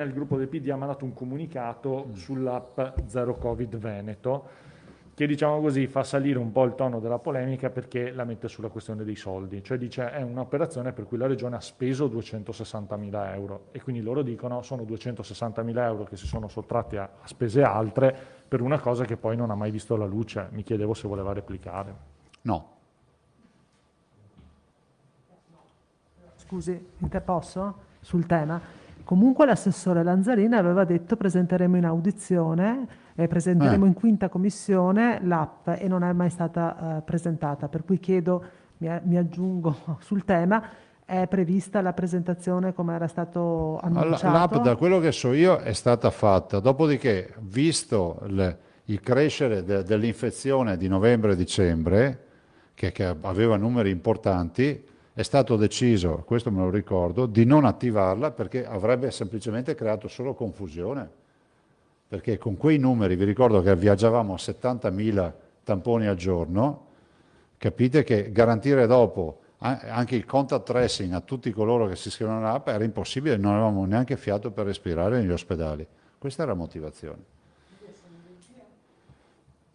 il gruppo del PD ha mandato un comunicato sull'app Zero Covid Veneto, che diciamo così fa salire un po' il tono della polemica perché la mette sulla questione dei soldi, cioè dice è un'operazione per cui la regione ha speso 260.000 euro e quindi loro dicono sono 260.000 euro che si sono sottratti a spese altre per una cosa che poi non ha mai visto la luce. Mi chiedevo se voleva replicare. No. Scusi, interposso sul tema. Comunque l'assessore Lanzarini aveva detto presenteremo in audizione, presenteremo in quinta commissione l'app e non è mai stata presentata, per cui chiedo, mi aggiungo sul tema, è prevista la presentazione come era stato L'app, annunciato? da quello che so io, è stata fatta. Dopodiché, visto il crescere dell'infezione di novembre e dicembre, che aveva numeri importanti, è stato deciso, questo me lo ricordo, di non attivarla perché avrebbe semplicemente creato solo confusione. Perché con quei numeri, vi ricordo che viaggiavamo a 70.000 tamponi al giorno, capite che garantire dopo anche il contact tracing a tutti coloro che si iscrivono all'app era impossibile, non avevamo neanche fiato per respirare negli ospedali. Questa era la motivazione.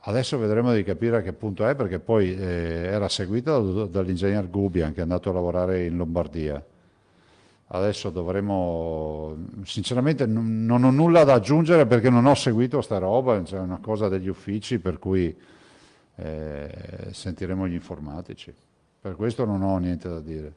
Adesso vedremo di capire a che punto è, perché poi era seguito dall'ingegner Gubian che è andato a lavorare in Lombardia. Adesso dovremo, sinceramente non ho nulla da aggiungere perché non ho seguito sta roba, c'è una cosa degli uffici per cui sentiremo gli informatici. Per questo non ho niente da dire.